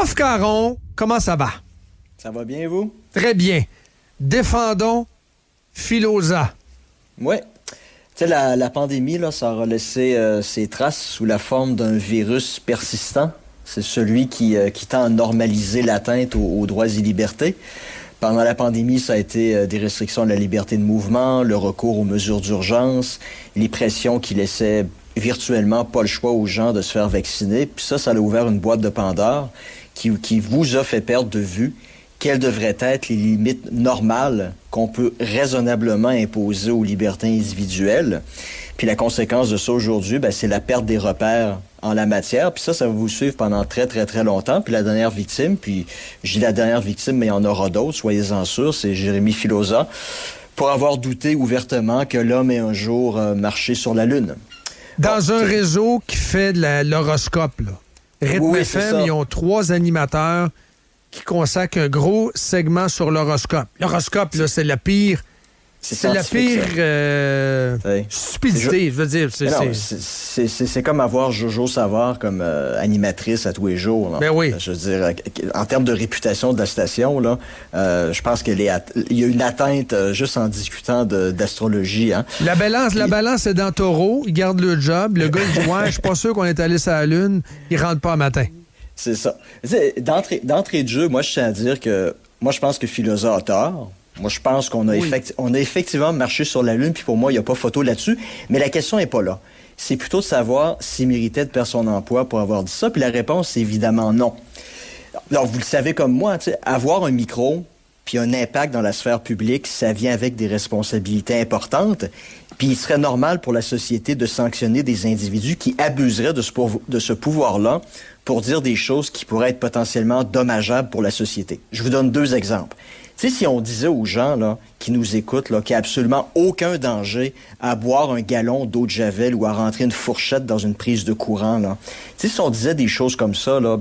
Christophe Caron, comment ça va? Ça va bien, vous? Très bien. Défendons Filosa. Oui. Tu sais, la pandémie, là, ça aura laissé ses traces sous la forme d'un virus persistant. C'est celui qui tend à normaliser l'atteinte aux droits et libertés. Pendant la pandémie, ça a été des restrictions de la liberté de mouvement, le recours aux mesures d'urgence, les pressions qui laissaient virtuellement pas le choix aux gens de se faire vacciner. Puis ça a ouvert une boîte de Pandore qui vous a fait perdre de vue quelles devraient être les limites normales qu'on peut raisonnablement imposer aux libertés individuelles. Puis la conséquence de ça aujourd'hui, c'est la perte des repères en la matière. Puis ça va vous suivre pendant très, très, très longtemps. Puis la dernière victime, puis je dis la dernière victime, mais il y en aura d'autres, soyez-en sûrs, c'est Jérémy Filosa, pour avoir douté ouvertement que l'homme ait un jour marché sur la Lune. Dans un réseau qui fait de l'horoscope, là. Rythme FM, ils ont 3 animateurs qui consacrent un gros segment sur l'horoscope. L'horoscope, là, c'est la pire... C'est la pire stupidité, je veux dire. C'est comme avoir Jojo Savard comme animatrice à tous les jours. Là. Ben oui. Je veux dire, en termes de réputation de la station, là, je pense qu'il y a une atteinte juste en discutant d'astrologie. Hein. La balance est dans Taureau. Ils gardent le job. Le gars, il dit « Ouais, je suis pas sûr qu'on est allé sur la Lune. » Il rentre pas un matin. C'est ça. D'entrée de jeu, moi, je tiens à dire que moi, je pense que Filosa a tort. Moi, je pense qu'on a, on a effectivement marché sur la Lune, puis pour moi, il n'y a pas photo là-dessus. Mais la question n'est pas là. C'est plutôt de savoir s'il méritait de perdre son emploi pour avoir dit ça. Puis la réponse, c'est évidemment non. Alors, vous le savez comme moi, avoir un micro puis un impact dans la sphère publique, ça vient avec des responsabilités importantes. Puis il serait normal pour la société de sanctionner des individus qui abuseraient de ce pouvoir-là pour dire des choses qui pourraient être potentiellement dommageables pour la société. Je vous donne 2 exemples. Tu sais, si on disait aux gens là, qui nous écoutent là, qu'il n'y a absolument aucun danger à boire un gallon d'eau de Javel ou à rentrer une fourchette dans une prise de courant, là, tu sais, si on disait des choses comme ça, là,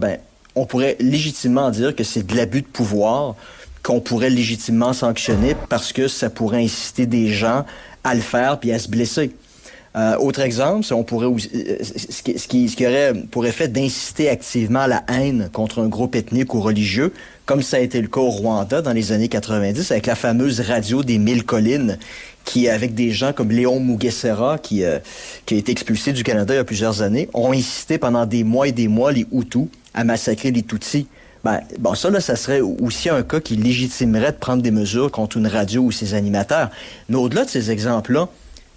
on pourrait légitimement dire que c'est de l'abus de pouvoir qu'on pourrait légitimement sanctionner parce que ça pourrait inciter des gens à le faire puis à se blesser. Autre exemple, on pourrait ce qui aurait pour effet d'inciter activement à la haine contre un groupe ethnique ou religieux, comme ça a été le cas au Rwanda dans les années 90 avec la fameuse radio des 1000 collines qui, avec des gens comme Léon Mugesera, qui a été expulsé du Canada il y a plusieurs années, ont incité pendant des mois et des mois les Hutus à massacrer les Tutsis. Ça serait aussi un cas qui légitimerait de prendre des mesures contre une radio ou ses animateurs. Mais au-delà de ces exemples-là,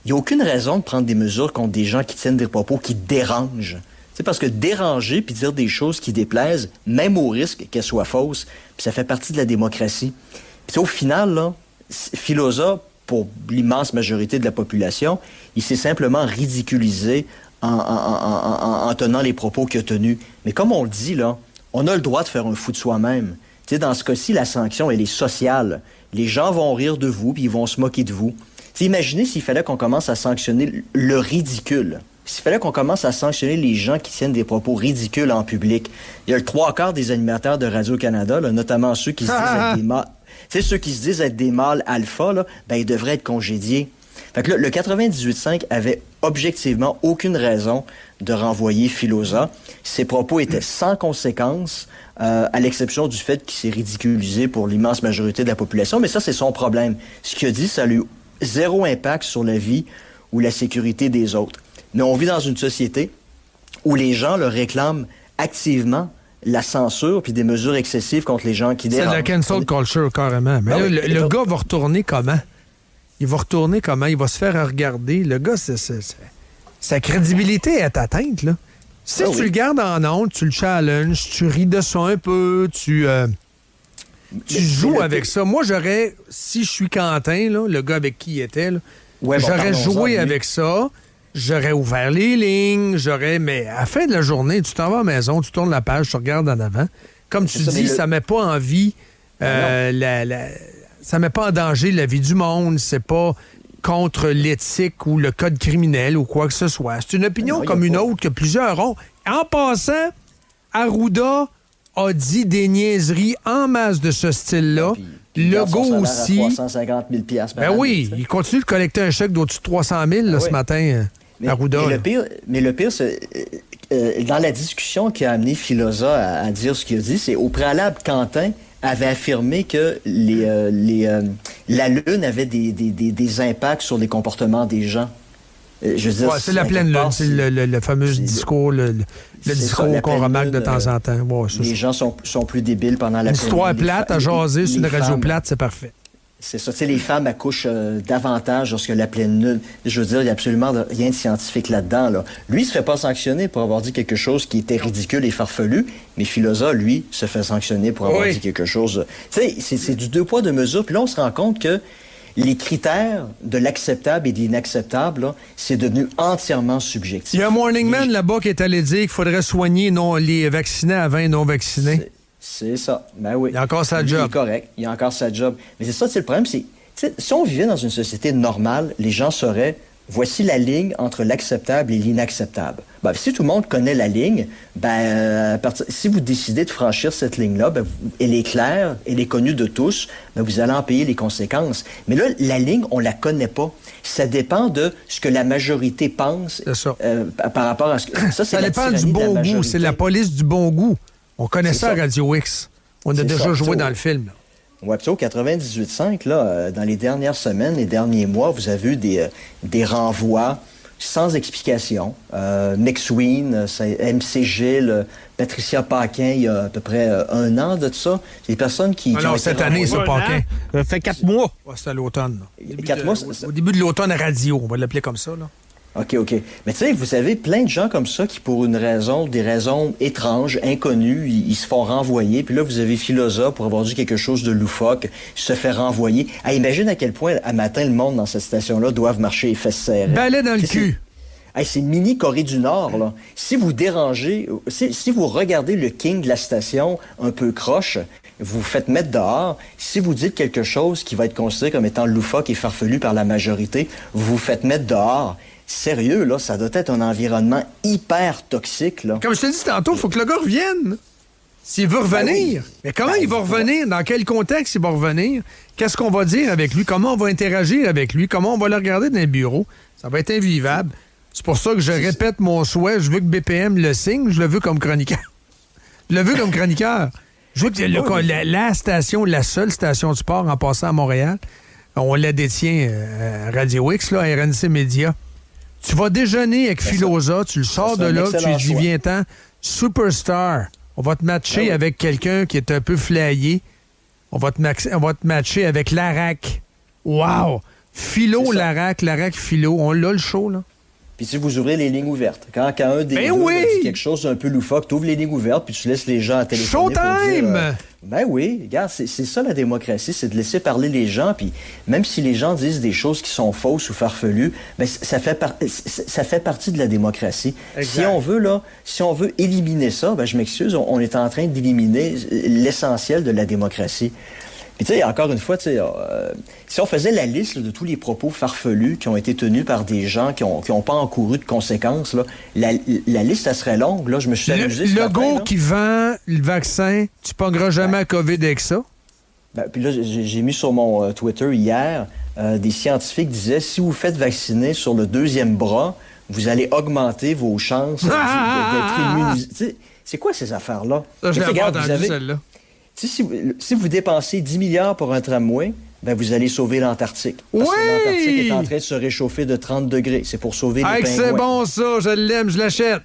il n'y a aucune raison de prendre des mesures contre des gens qui tiennent des propos qui dérangent. C'est parce que déranger puis dire des choses qui déplaisent, même au risque qu'elles soient fausses, puis ça fait partie de la démocratie. Puis au final, là, Filosa, pour l'immense majorité de la population, il s'est simplement ridiculisé en tenant les propos qu'il a tenus. Mais comme on le dit, là, on a le droit de faire un fou de soi-même. Tu sais, dans ce cas-ci, la sanction, elle est sociale. Les gens vont rire de vous puis ils vont se moquer de vous. T'sais, imaginez s'il fallait qu'on commence à sanctionner le ridicule. S'il fallait qu'on commence à sanctionner les gens qui tiennent des propos ridicules en public. Il y a le 3/4 des animateurs de Radio-Canada, là, notamment ceux qui se disent être des mâles. Ceux qui se disent être des mâles alpha, là, ils devraient être congédiés. Fait que là, le 98.5 avait objectivement aucune raison de renvoyer Filosa. Ses propos étaient sans conséquence, à l'exception du fait qu'il s'est ridiculisé pour l'immense majorité de la population. Mais ça, c'est son problème. Ce qu'il a dit, ça a eu 0 impact sur la vie ou la sécurité des autres. Mais on vit dans une société où les gens le réclament activement la censure puis des mesures excessives contre les gens qui dérangent. C'est la cancel culture, carrément. Mais là, le gars va retourner comment? Il va retourner comment? Il va se faire regarder. Le gars, sa crédibilité est atteinte, là. Si tu le gardes en honte, tu le challenges, tu ris de ça un peu, tu joues avec ça. Moi, si je suis Quentin, là, le gars avec qui il était, là, j'aurais joué avec ça, j'aurais ouvert les lignes, mais à la fin de la journée, tu t'en vas à la maison, tu tournes la page, tu regardes en avant. Comme tu dis, ça met pas en vie, ça met pas en danger la vie du monde, c'est pas contre l'éthique ou le code criminel ou quoi que ce soit. C'est une opinion comme une autre que plusieurs ont. En passant, Arruda a dit des niaiseries en masse de ce style-là. Legault aussi. 350 000 ben oui, il continue de collecter un chèque d'au-dessus de 300 000 ce matin, Arruda. Mais le pire, c'est dans la discussion qui a amené Filosa à dire ce qu'il a dit, c'est au préalable, Quentin avait affirmé que la Lune avait des impacts sur les comportements des gens. Je veux dire, c'est la pleine Lune, c'est le fameux discours, le discours qu'on remarque de temps en temps. Ouais, les gens sont plus débiles pendant la pleine Lune. Une histoire plate à jaser sur une radio plate, c'est parfait. C'est ça. Tu sais, les femmes accouchent davantage lorsque la pleine lune. Je veux dire, il n'y a absolument rien de scientifique là-dedans. Là. Lui, il ne se fait pas sanctionner pour avoir dit quelque chose qui était ridicule et farfelu, mais Filosa, lui, se fait sanctionner pour avoir dit quelque chose. Tu sais, c'est du deux poids, deux mesures. Puis là, on se rend compte que les critères de l'acceptable et de l'inacceptable, là, c'est devenu entièrement subjectif. Il y a un Morning Man là-bas qui est allé dire qu'il faudrait soigner les vaccinés avant les non-vaccinés. C'est ça. Ben oui. Il a encore sa job. Il est correct. Il a encore sa job. Mais c'est ça, c'est le problème. C'est, si on vivait dans une société normale, les gens sauraient, voici la ligne entre l'acceptable et l'inacceptable. Ben, si tout le monde connaît la ligne, si vous décidez de franchir cette ligne-là, elle est claire, elle est connue de tous, vous allez en payer les conséquences. Mais là, la ligne, on la connaît pas. Ça dépend de ce que la majorité pense par rapport à ce que... Ça dépend du bon goût. C'est la police du bon goût. On connaît ça à Radio X. On a déjà joué dans le film. Oui, puis au 98.5, là, dans les dernières semaines, les derniers mois, vous avez eu des renvois sans explication. McSween, MC Gilles, Patricia Paquin, il y a à peu près 1 an de ça. C'est des personnes qui non, cette année, ça, Paquin. Ça fait 4 mois. Ouais, c'était à l'automne. 4 mois, au début de l'automne à radio, on va l'appeler comme ça, là. OK. Mais tu sais, vous avez plein de gens comme ça qui, pour des raisons étranges, inconnues, ils se font renvoyer. Puis là, vous avez Filosa, pour avoir dit quelque chose de loufoque, se fait renvoyer. Imagine à quel point, à matin, le monde dans cette station-là doivent marcher les fesses serrées. Balai dans le cul. C'est mini Corée du Nord, là. Si vous dérangez, si vous regardez le king de la station un peu croche, vous vous faites mettre dehors. Si vous dites quelque chose qui va être considéré comme étant loufoque et farfelu par la majorité, vous vous faites mettre dehors. Sérieux, là, ça doit être un environnement hyper toxique, là. Comme je te dis tantôt, il faut que le gars revienne. S'il veut revenir. Oui. Mais comment il va revenir? Dans quel contexte il va revenir? Qu'est-ce qu'on va dire avec lui? Comment on va interagir avec lui? Comment on va le regarder dans les bureaux? Ça va être invivable. C'est pour ça que je répète mon souhait. Je veux que BPM le signe. Je le veux comme chroniqueur. Je le veux comme chroniqueur. Je veux que la station, la seule station de sport en passant à Montréal, on la détient à Radio X, là, à RNC Média. Tu vas déjeuner avec Filosa, tu le sors de là, tu lui dis, viens-t'en, superstar. On va te matcher avec quelqu'un qui est un peu flyé. On va te matcher avec Larac. Wow! Philo, Larac, Philo. On l'a le show, là. Puis si vous ouvrez les lignes ouvertes, quand un des deux dit quelque chose d'un peu loufoque, tu ouvres les lignes ouvertes, puis tu laisses les gens à téléphoner Showtime! Pour dire, oui, regarde, c'est ça la démocratie, c'est de laisser parler les gens, puis même si les gens disent des choses qui sont fausses ou farfelues, ça fait partie de la démocratie. Exact. Si on veut éliminer ça, je m'excuse, on est en train d'éliminer l'essentiel de la démocratie. Puis tu sais, encore une fois, si on faisait la liste de tous les propos farfelus qui ont été tenus par des gens qui ont pas encouru de conséquences, là, la liste, ça serait longue. Là, je me suis amusé. Le gars qui vend le vaccin, tu pogneras jamais à COVID avec ça? Puis là, j'ai mis sur mon Twitter hier, des scientifiques disaient, si vous faites vacciner sur le 2e bras, vous allez augmenter vos chances d'être immunisé. C'est quoi ces affaires-là? Ça, je l'ai pas entendu, celle-là. Si vous dépensez 10 milliards pour un tramway, vous allez sauver l'Antarctique. Parce que l'Antarctique est en train de se réchauffer de 30 degrés. C'est pour sauver les pingouins. C'est bon, ça. Je l'aime, je l'achète.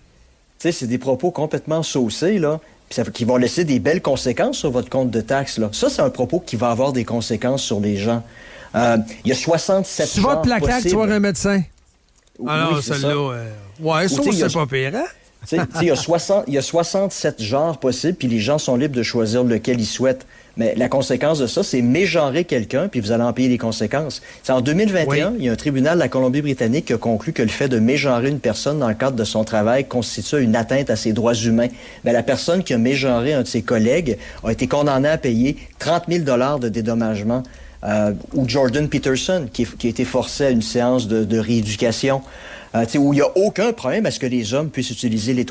C'est des propos complètement saucés, là, qui vont laisser des belles conséquences sur votre compte de taxes, là. Ça, c'est un propos qui va avoir des conséquences sur les gens. Il y a 67 tu vas te plaquer, tu vas voir un médecin. Alors, celle-là... Ouais, ça, c'est pas pire, hein? Il y a 67 genres possibles, puis les gens sont libres de choisir lequel ils souhaitent. Mais la conséquence de ça, c'est mégenrer quelqu'un, puis vous allez en payer les conséquences. En 2021, il y a un tribunal de la Colombie-Britannique qui a conclu que le fait de mégenrer une personne dans le cadre de son travail constitue une atteinte à ses droits humains. La personne qui a mégenré un de ses collègues a été condamnée à payer 30 000 $ de dédommagement. Ou Jordan Peterson, qui a été forcé à une séance de rééducation. où il n'y a aucun problème à ce que les hommes puissent utiliser les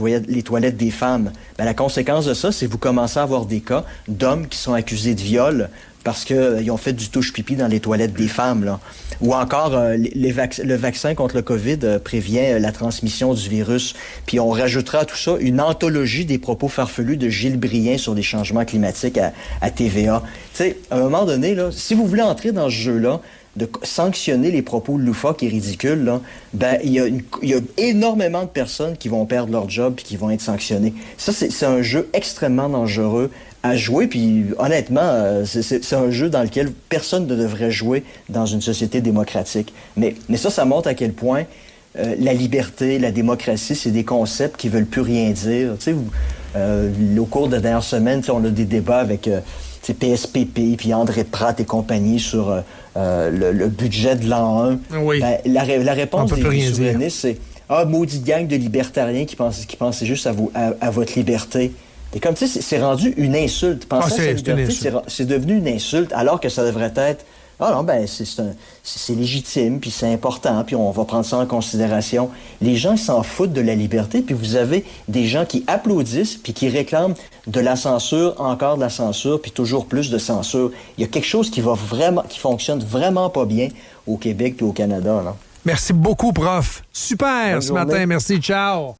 toilettes des femmes. Ben, la conséquence de ça, c'est que vous commencez à avoir des cas d'hommes qui sont accusés de viol parce qu'ils ont fait du touche-pipi dans les toilettes des femmes. Là. Ou encore, le vaccin contre le COVID prévient la transmission du virus. Puis on rajoutera à tout ça une anthologie des propos farfelus de Gilles Brien sur les changements climatiques à TVA. Tu sais, à un moment donné, là, si vous voulez entrer dans ce jeu-là, de sanctionner les propos loufoques et ridicules, là, ben il y a énormément de personnes qui vont perdre leur job et qui vont être sanctionnées. Ça, c'est un jeu extrêmement dangereux à jouer, puis honnêtement, c'est un jeu dans lequel personne ne devrait jouer dans une société démocratique. Mais ça montre à quel point la liberté, la démocratie, c'est des concepts qui veulent plus rien dire. Tu sais, au cours de la dernière semaine, on a des débats avec PSPP, puis André Pratt et compagnie sur le budget de l'an 1. Oui. Ben, la réponse des souverainistes, c'est « Ah, maudite gang de libertariens qui pensaient juste à votre liberté. » Et comme tu sais, c'est rendu une insulte. C'est devenu une insulte, alors que ça devrait être « Ah non, ben c'est légitime, puis c'est important, puis on va prendre ça en considération. » Les gens s'en foutent de la liberté, puis vous avez des gens qui applaudissent, puis qui réclament de la censure, encore de la censure, puis toujours plus de censure. Il y a quelque chose qui fonctionne vraiment pas bien au Québec puis au Canada, là. Merci beaucoup, prof. Super ce matin. Merci. Ciao.